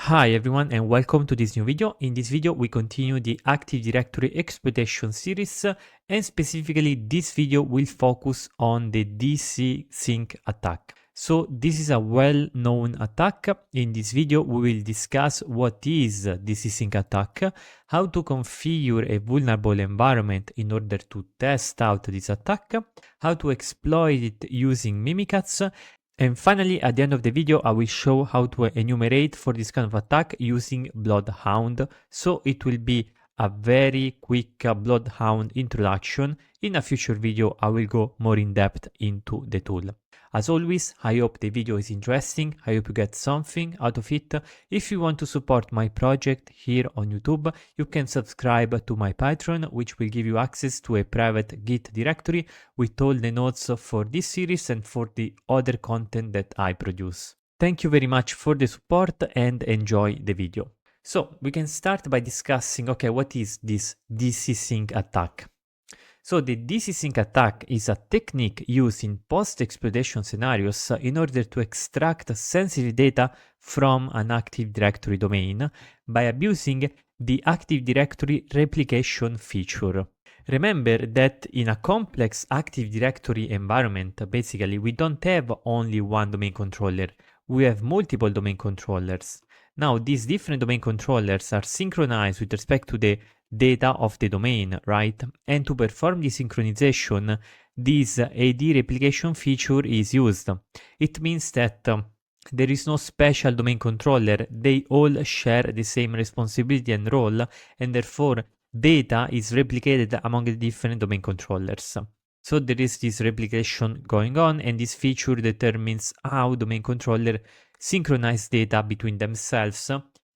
Hi everyone and welcome to this new video. In this video we continue the Active Directory Exploitation series and specifically this video will focus on the DCSync attack. So this is a well-known attack. In this video we will discuss what is DCSync attack, how to configure a vulnerable environment in order to test out this attack, how to exploit it using Mimikatz, and finally, at the end of the video, I will show how to enumerate for this kind of attack using bloodhound. So it will be a very quick bloodhound introduction. In a future video, I will go more in depth into the tool. As always, I hope the video is interesting. I hope you get something out of it. If you want to support my project here on YouTube, you can subscribe to my Patreon, which will give you access to a private Git directory with all the notes for this series and for the other content that I produce. Thank you very much for the support and enjoy the video. So we can start by discussing, okay, what is this DCSync attack? So the DCSync attack is a technique used in post-exploitation scenarios in order to extract sensitive data from an Active Directory domain by abusing the Active Directory replication feature. Remember that in a complex Active Directory environment, basically we don't have only one domain controller, we have multiple domain controllers. Now these different domain controllers are synchronized with respect to the data of the domain, right? And to perform the synchronization, this AD replication feature is used. It means that there is no special domain controller, they all share the same responsibility and role, and therefore data is replicated among the different domain controllers. So there is this replication going on, and this feature determines how domain controller synchronize data between themselves.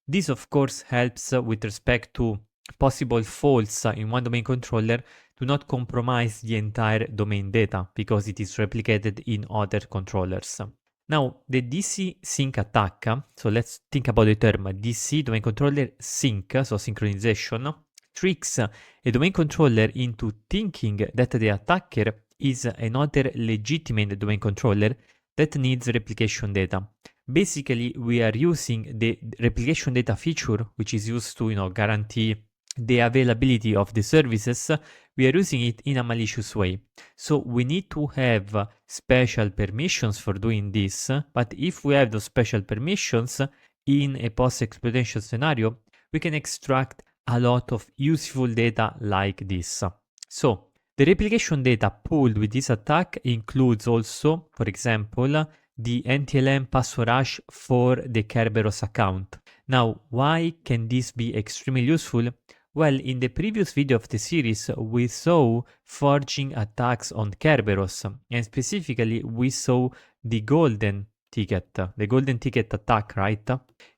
This of course helps with respect to possible faults in one domain controller to not compromise the entire domain data because it is replicated in other controllers. Now the DCSync attack, so let's think about the term DC domain controller sync, so synchronization, tricks a domain controller into thinking that the attacker is another legitimate domain controller that needs replication data. Basically, we are using the replication data feature, which is used to guarantee the availability of the services. We are using it in a malicious way. So we need to have special permissions for doing this, but if we have those special permissions in a post-exploitation scenario, we can extract a lot of useful data like this. So the replication data pulled with this attack includes also, for example, the NTLM password hash for the Kerberos account. Now, why can this be extremely useful? Well, in the previous video of the series, we saw forging attacks on Kerberos, and specifically we saw the golden ticket attack, right?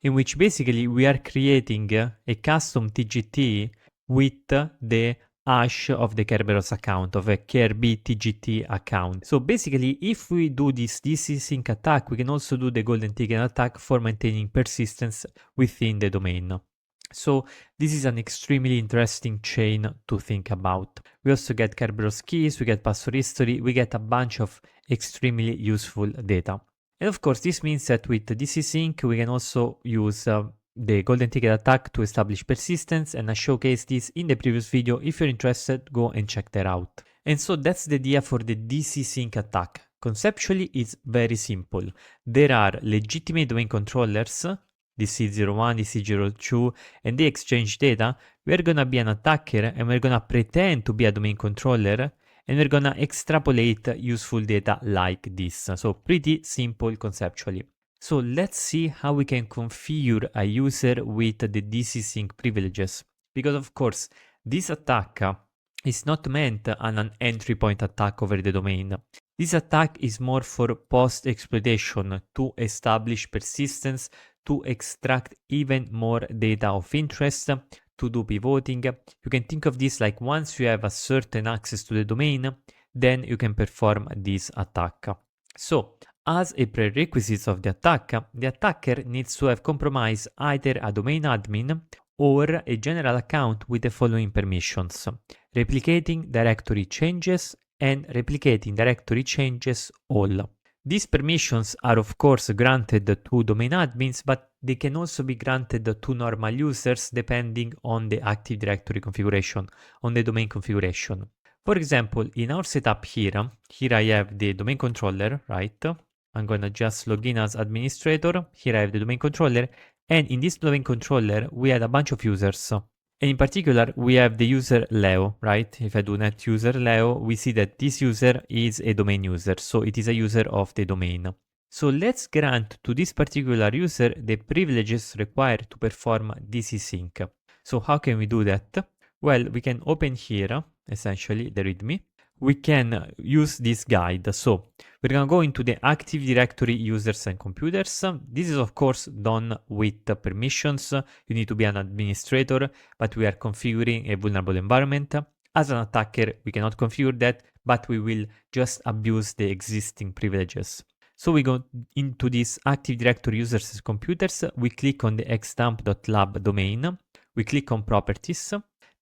In which basically we are creating a custom TGT with the hash of the Kerberos account, of a KRB TGT account. So basically, if we do this DCSync attack, we can also do the golden ticket attack for maintaining persistence within the domain. So this is an extremely interesting chain to think about. We also get Kerberos keys, we get password history, we get a bunch of extremely useful data. And of course, this means that with DCSync, we can also use the golden ticket attack to establish persistence, and I showcased this in the previous video. If you're interested, go and check that out. And so that's the idea for the DCSync attack. Conceptually, it's very simple. There are legitimate domain controllers, DC01, DC02, and they exchange data. We're gonna be an attacker and we're gonna pretend to be a domain controller, and we're gonna extrapolate useful data like this. So pretty simple conceptually. So let's see how we can configure a user with the DCSync privileges. Because of course, this attack is not meant as an entry point attack over the domain. This attack is more for post-exploitation to establish persistence, to extract even more data of interest, to do pivoting. You can think of this like once you have a certain access to the domain, then you can perform this attack. So, as a prerequisite of the attacker needs to have compromised either a domain admin or a general account with the following permissions: replicating directory changes and replicating directory changes all. These permissions are of course granted to domain admins, but they can also be granted to normal users depending on the Active Directory configuration, on the domain configuration. For example, in our setup here I have the domain controller, right? I'm gonna just log in as administrator. Here I have the domain controller, and in this domain controller, we had a bunch of users. And in particular, we have the user Leo, right? If I do net user Leo, we see that this user is a domain user, so it is a user of the domain. So let's grant to this particular user the privileges required to perform DCSync. So how can we do that? Well, we can open here, essentially, the README. We can use this guide. So we're going to go into the Active Directory users and computers. This is of course done with permissions. You need to be an administrator, but we are configuring a vulnerable environment. As an attacker, we cannot configure that, but we will just abuse the existing privileges. So we go into this Active Directory users and computers. We click on the xdump.lab domain. We click on properties.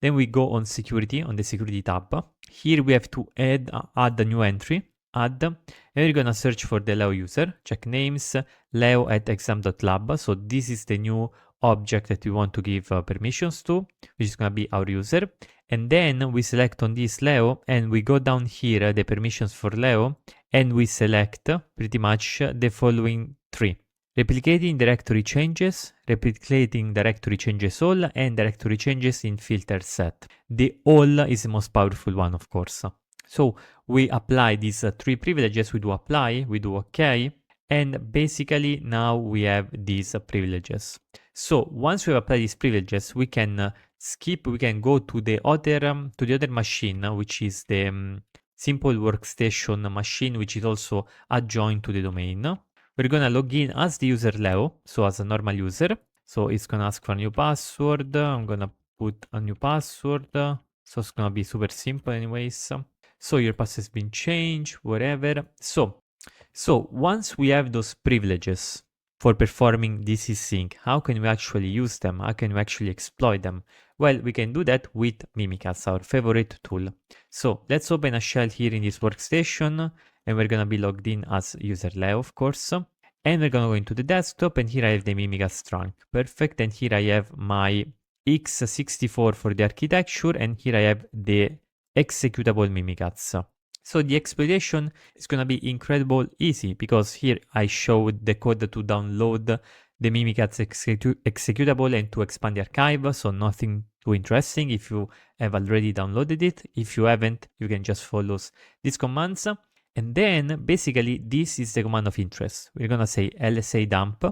Then we go on security, on the security tab. Here we have to add a new entry, add, and we're gonna search for the Leo user, check names, leo at exam.lab. So this is the new object that we want to give permissions to, which is gonna be our user. And then we select on this Leo, and we go down here, the permissions for Leo, and we select pretty much the following three. Replicating directory changes, replicating directory changes all, and directory changes in filter set. The all is the most powerful one, of course. So we apply these three privileges, we do apply, we do OK, and basically now we have these privileges. So once we apply these privileges, we can skip, we can go to the other machine, which is the simple workstation machine, which is also adjoined to the domain. We're gonna log in as the user Leo, so as a normal user. So it's gonna ask for a new password. I'm gonna put a new password. So it's gonna be super simple anyways. So your password has been changed, whatever. So once we have those privileges for performing DCSync, how can we actually use them? How can we actually exploit them? Well, we can do that with Mimikatz, our favorite tool. So let's open a shell here in this workstation, and we're gonna be logged in as user Leo, of course. And we're gonna go into the desktop, and here I have the Mimikatz trunk. Perfect, and here I have my x64 for the architecture, and here I have the executable Mimikatz. So the exploitation is gonna be incredible easy, because here I showed the code to download the Mimikatz executable and to expand the archive, so nothing too interesting if you have already downloaded it. If you haven't, you can just follow these commands. And then basically this is the command of interest. We're gonna say lsa dump,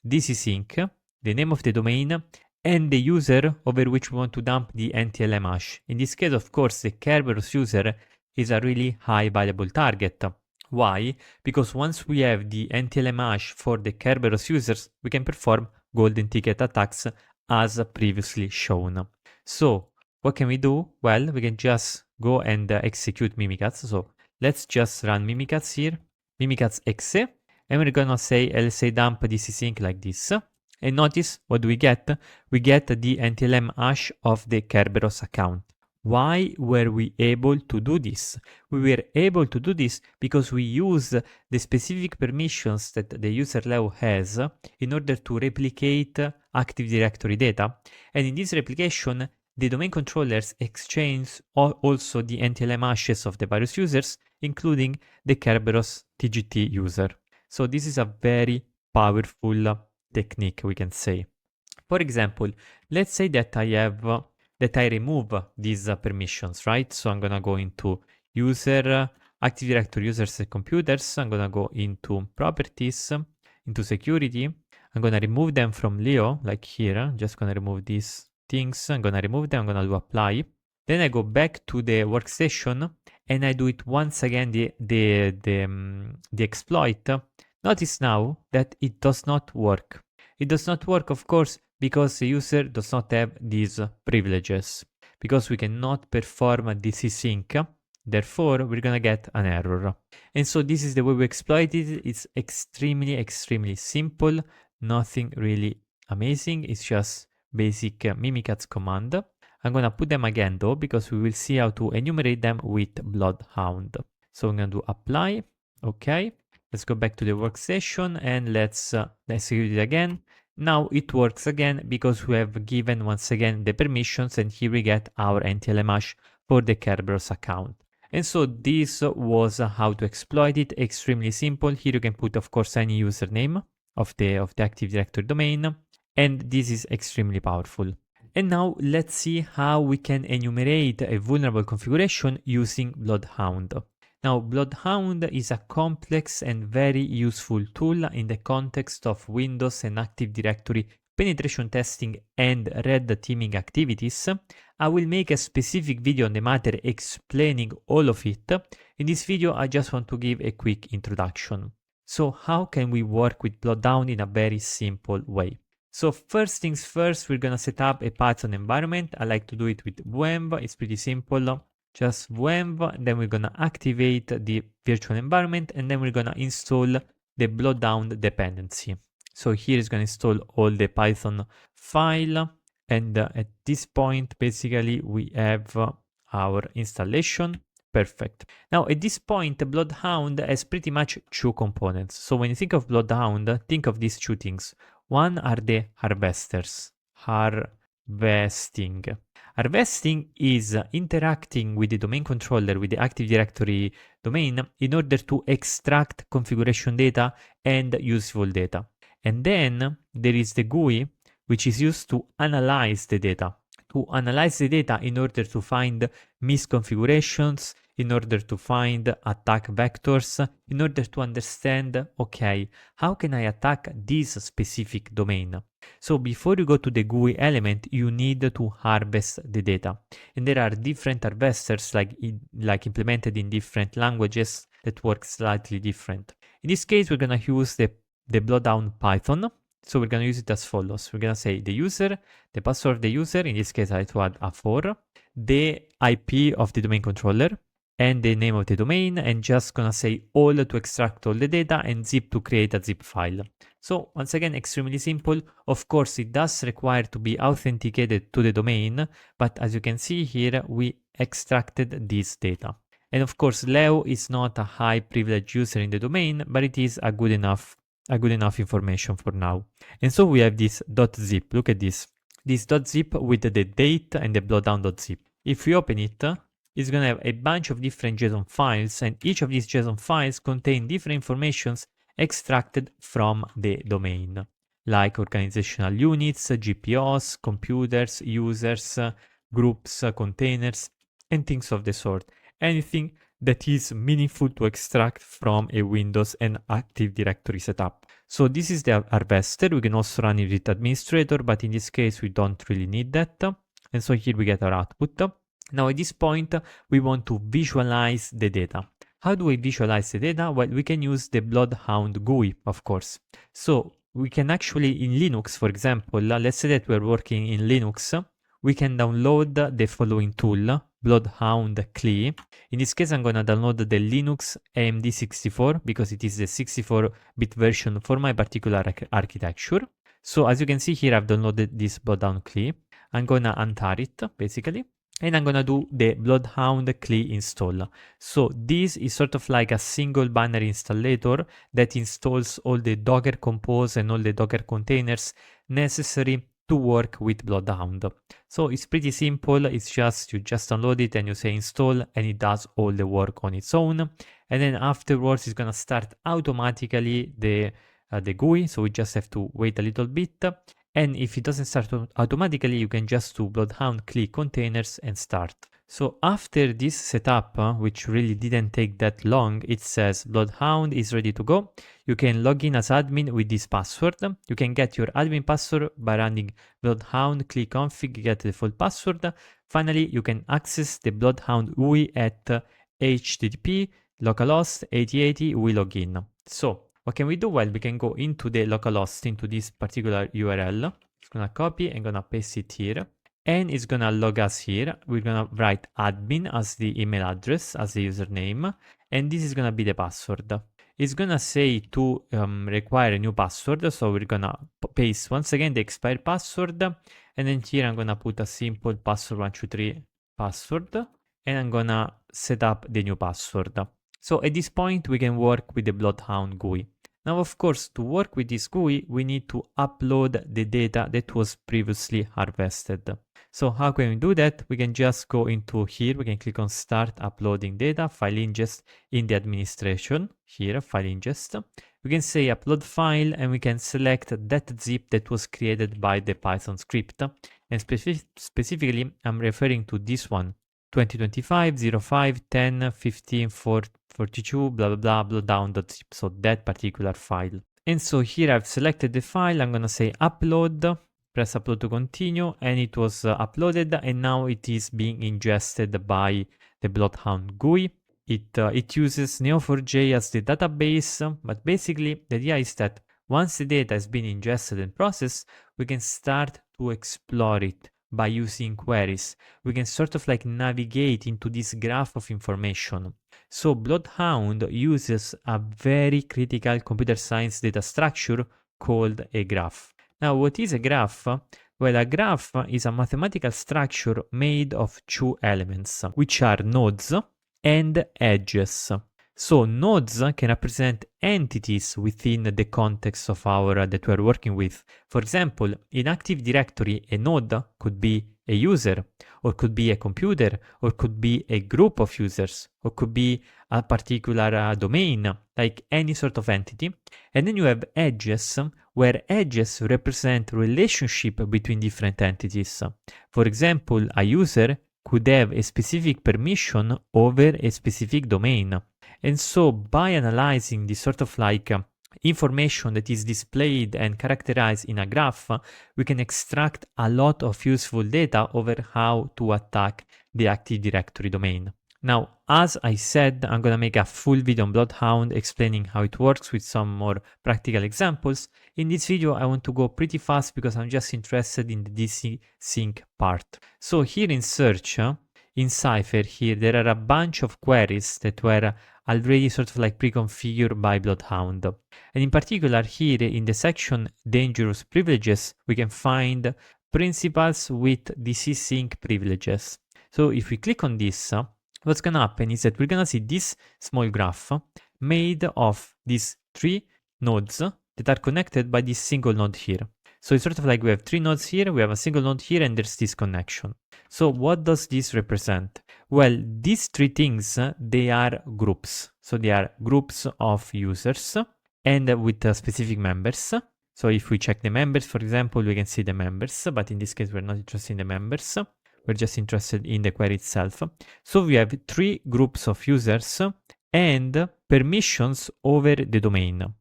DCSync, the name of the domain, and the user over which we want to dump the NTLM hash. In this case, of course, the Kerberos user is a really high valuable target. Why? Because once we have the NTLM hash for the Kerberos users, we can perform golden ticket attacks as previously shown. So what can we do? Well, we can just go and execute Mimikatz. So let's just run Mimikatz here, Mimikatz exe, and we're gonna say lsa dump DCSync like this. And notice what do we get? We get the NTLM hash of the Kerberos account. Why were we able to do this? We were able to do this because we use the specific permissions that the user Leo has in order to replicate Active Directory data. And in this replication, the domain controllers exchange also the NTLM hashes of the various users, including the Kerberos TGT user. So this is a very powerful technique, we can say. For example, let's say that I remove these permissions, right? So I'm gonna go into user, Active Directory users and computers. I'm gonna go into properties, into security. I'm gonna remove them from Leo, like here. I'm just gonna remove these things. I'm gonna remove them. I'm gonna do apply. Then I go back to the workstation and I do it once again, the exploit. Notice now that it does not work. It does not work, of course, because the user does not have these privileges. Because we cannot perform a DCSync, therefore we're gonna get an error. And so this is the way we exploit it. It's extremely, extremely simple. Nothing really amazing. It's just basic Mimikatz command. I'm gonna put them again though, because we will see how to enumerate them with bloodhound. So I'm gonna do apply, okay. Let's go back to the workstation and let's execute it again. Now it works again because we have given once again the permissions, and here we get our NTLM hash for the Kerberos account. And so this was how to exploit it. Extremely simple. Here you can put, of course, any username of the Active Directory domain, and this is extremely powerful. And now let's see how we can enumerate a vulnerable configuration using Bloodhound. Now, Bloodhound is a complex and very useful tool in the context of Windows and Active Directory penetration testing and red teaming activities. I will make a specific video on the matter explaining all of it. In this video, I just want to give a quick introduction. So how can we work with Bloodhound in a very simple way? So first things first, we're gonna set up a Python environment. I like to do it with venv. It's pretty simple. Just venv, and then we're gonna activate the virtual environment, and then we're gonna install the Bloodhound dependency. So here is gonna install all the Python file, and at this point, basically, we have our installation. Perfect. Now, at this point, the Bloodhound has pretty much two components. So when you think of Bloodhound, think of these two things. One are the harvesters. Harvesting. Harvesting is interacting with the domain controller, with the Active Directory domain, in order to extract configuration data and useful data. And then there is the GUI, which is used to analyze the data. To analyze the data in order to find misconfigurations, in order to find attack vectors, in order to understand, okay, how can I attack this specific domain? So before you go to the GUI element, you need to harvest the data. And there are different harvesters like implemented in different languages that work slightly different. In this case, we're going to use the Bloodhound Python. So we're going to use it as follows. We're going to say the user, the password of the user, in this case I have to add a 4, the IP of the domain controller, and the name of the domain, and just going to say all to extract all the data and zip to create a zip file. So once again, extremely simple. Of course, it does require to be authenticated to the domain, but as you can see here, we extracted this data. And of course, Leo is not a high privileged user in the domain, but it is a good enough information for now. And so we have this .zip. Look at this. This .zip with the date and the bloodhound.zip. If we open it, it's going to have a bunch of different JSON files, and each of these JSON files contain different informations extracted from the domain, like organizational units, GPOs, computers, users, groups, containers, and things of the sort. Anything that is meaningful to extract from a Windows and Active Directory setup. So this is the harvester. We can also run it with administrator, but in this case, we don't really need that. And so here we get our output. Now at this point, we want to visualize the data. How do we visualize the data? Well, we can use the Bloodhound GUI, of course. So we can actually, in Linux, for example, let's say that we're working in Linux, we can download the following tool, Bloodhound CLI. In this case, I'm going to download the Linux AMD 64 because it is the 64-bit version for my particular architecture. So as you can see here, I've downloaded this Bloodhound CLI. I'm going to untar it, basically. And I'm going to do the Bloodhound CLI install. So this is sort of like a single binary installer that installs all the Docker compose and all the Docker containers necessary to work with Bloodhound. So it's pretty simple. It's just, you just download it and you say install, and it does all the work on its own. And then afterwards, it's going to start automatically the GUI. So we just have to wait a little bit. And if it doesn't start automatically, you can just do Bloodhound CLI containers and start. So after this setup, which really didn't take that long, it says Bloodhound is ready to go. You can log in as admin with this password. You can get your admin password by running Bloodhound CLI config, get the full password. Finally, you can access the Bloodhound GUI at http localhost 8080 we login. So what can we do? Well, we can go into the localhost, into this particular URL. It's gonna copy and gonna paste it here. And it's gonna log us here. We're gonna write admin as the email address, as the username. And this is gonna be the password. It's gonna say to require a new password. So we're gonna paste once again the expired password. And then here I'm gonna put a simple password 123 password. And I'm gonna set up the new password. So at this point, we can work with the bloodhound GUI. Now, of course, to work with this GUI, we need to upload the data that was previously harvested. So how can we do that? We can just go into here, we can click on Start Uploading Data, File Ingest in the administration, here, File Ingest. We can say Upload File, and we can select that zip that was created by the Python script. And specifically, I'm referring to this one, 2025 05 10 15 42 blah blah blah bloodhound.zip, so that particular file. And so here I've selected the file, I'm gonna say upload, press upload to continue, and it was uploaded, and now it is being ingested by the bloodhound GUI. It uses Neo4j as the database, but basically the idea is that once the data has been ingested and processed, we can start to explore it by using queries. We can sort of like navigate into this graph of information. So bloodhound uses a very critical computer science data structure called a graph. Now, what is a graph? Well, a graph is a mathematical structure made of two elements, which are nodes and edges. So nodes can represent entities within the context of our that we're working with. For example, in Active Directory, a node could be a user, or could be a computer, or could be a group of users, or could be a particular domain, like any sort of entity. And then you have edges, where edges represent relationship between different entities. For example, a user could have a specific permission over a specific domain. And so by analyzing this sort of like information that is displayed and characterized in a graph, we can extract a lot of useful data over how to attack the Active Directory domain. Now, as I said, I'm gonna make a full video on Bloodhound explaining how it works with some more practical examples. In this video, I want to go pretty fast because I'm just interested in the DCSync part. So here in search, in Cypher here, there are a bunch of queries that were already sort of like pre-configured by Bloodhound. And in particular here in the section Dangerous Privileges, we can find principals with DCSync privileges. So if we click on this, what's gonna happen is that we're gonna see this small graph made of these three nodes that are connected by this single node here. So it's sort of like we have three nodes here, we have a single node here, and there's this connection. So what does this represent? Well, these three things, they are groups. So they are groups of users and with specific members. So if we check the members, for example, we can see the members, but in this case, we're not interested in the members. We're just interested in the query itself. So we have three groups of users and permissions over the domain.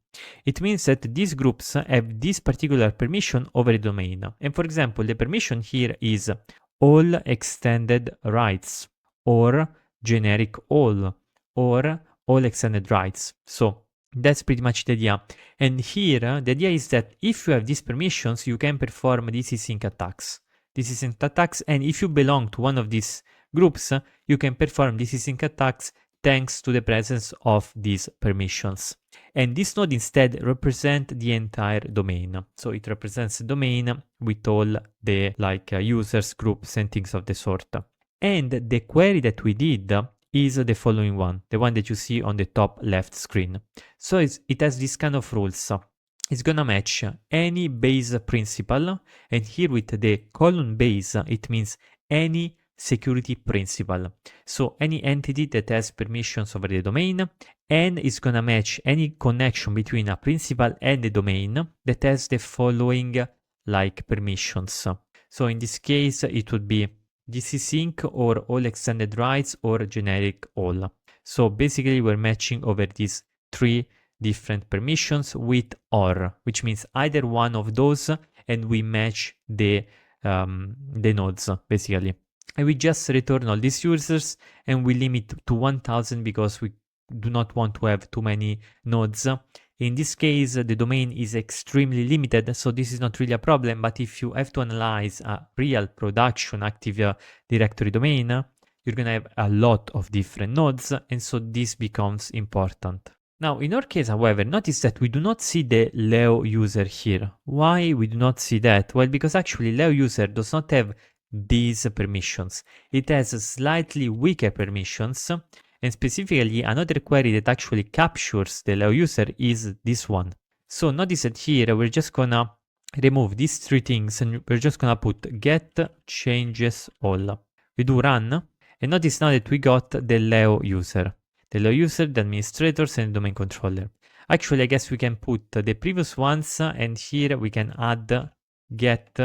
It means that these groups have this particular permission over the domain. And for example, the permission here is all extended rights, or generic all, or all extended rights. So that's pretty much the idea. And here, the idea is that if you have these permissions, you can perform DCSync attacks. DCSync attacks, and if you belong to one of these groups, you can perform DCSync attacks thanks to the presence of these permissions. And this node instead represents the entire domain. So it represents the domain with all the users, groups, and things of the sort. And the query that we did is the following one, the one that you see on the top left screen. So it has this kind of rules. It's gonna match any base principal, and here with the colon base, it means any security principal. So any entity that has permissions over the domain, and is gonna match any connection between a principal and the domain that has the following permissions. So in this case, it would be DCSync or all extended rights or generic all. So basically we're matching over these three different permissions with OR, which means either one of those, and we match the nodes basically. And we just return all these users, and we limit to 1000 because we do not want to have too many nodes. In this case, the domain is extremely limited, so this is not really a problem, but if you have to analyze a real production Active Directory domain, you're gonna have a lot of different nodes, and so this becomes important. Now, in our case, however, notice that we do not see the Leo user here. Why we do not see that? Well, because actually Leo user does not have these permissions. It has slightly weaker permissions, And specifically, another query that actually captures the allow user is this one. So notice that here we're just gonna remove these three things and we're just gonna put get changes all. We do run, and notice now that we got the allow user. The allow user, the administrators, and domain controller. Actually, I guess we can put the previous ones, and here we can add get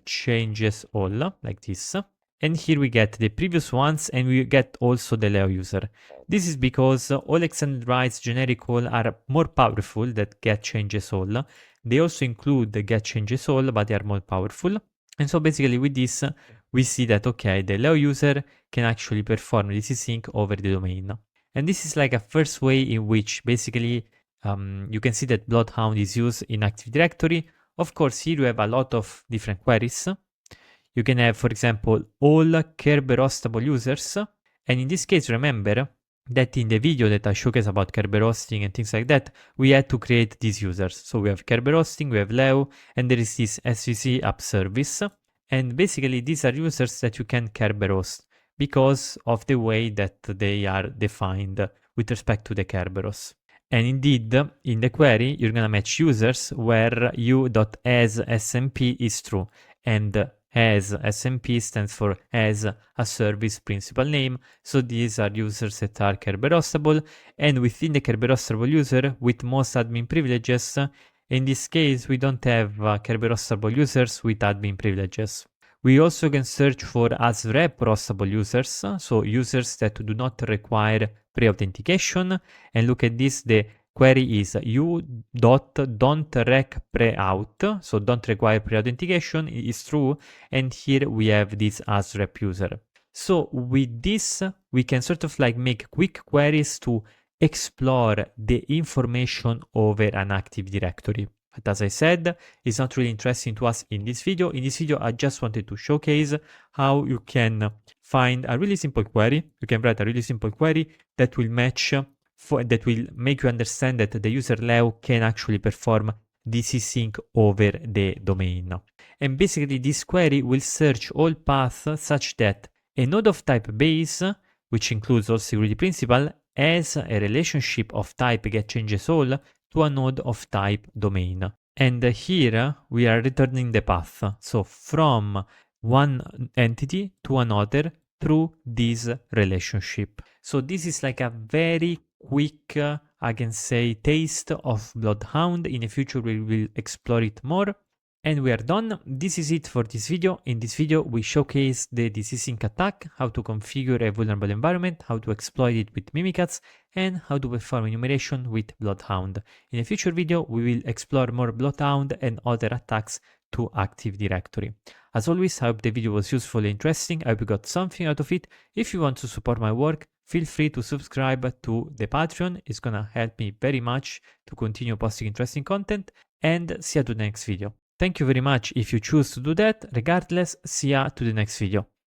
changes all, like this. And here we get the previous ones, and we get also the allow user. This is because all extended rights generic all are more powerful than get changes all. They also include the get changes all, but they are more powerful. And so basically with this, we see that, okay, the allow user can actually perform DCSync over the domain. And this is like a first way in which basically you can see that bloodhound is used in Active Directory. Of course, here you have a lot of different queries. You can have, for example, all Kerberos-stable users. And in this case, remember that in the video that I showcased about Kerberos and things like that, we had to create these users. So we have Kerberos, we have Leo, and there is this SVC app service. And basically, these are users that you can Kerberos because of the way that they are defined with respect to the Kerberos. And indeed, in the query, you're going to match users where u.asSMP is true. And as SMP stands for as a service principal name. So these are users that are Kerberos-stable, and within the Kerberos-stable user with most admin privileges, in this case we don't have Kerberos-stable users with admin privileges. We also can search for as rep-stable users, so users that do not require pre-authentication, and look at this, the query is u.don't-rec pre-out, so don't require pre-authentication is true, and here we have this as rep user. So with this, we can sort of like make quick queries to explore the information over an Active Directory. But as I said, it's not really interesting to us in this video. In this video, I just wanted to showcase how you can find a really simple query. You can write a really simple query that will match that will make you understand that the user Leo can actually perform DCSync over the domain. And basically this query will search all paths such that a node of type base, which includes all security principal, has a relationship of type getChangesAll to a node of type domain. And here we are returning the path. So from one entity to another through this relationship. So this is like a very quick, I can say, taste of Bloodhound. In the future, we will explore it more. And we are done. This is it for this video. In this video, we showcase the DCSync attack, how to configure a vulnerable environment, how to exploit it with Mimikatz, and how to perform enumeration with Bloodhound. In a future video, we will explore more Bloodhound and other attacks to Active Directory. As always, I hope the video was useful and interesting. I hope you got something out of it. If you want to support my work, feel free to subscribe to the Patreon. It's gonna help me very much to continue posting interesting content, and see you to the next video. Thank you very much if you choose to do that. Regardless, see ya to the next video.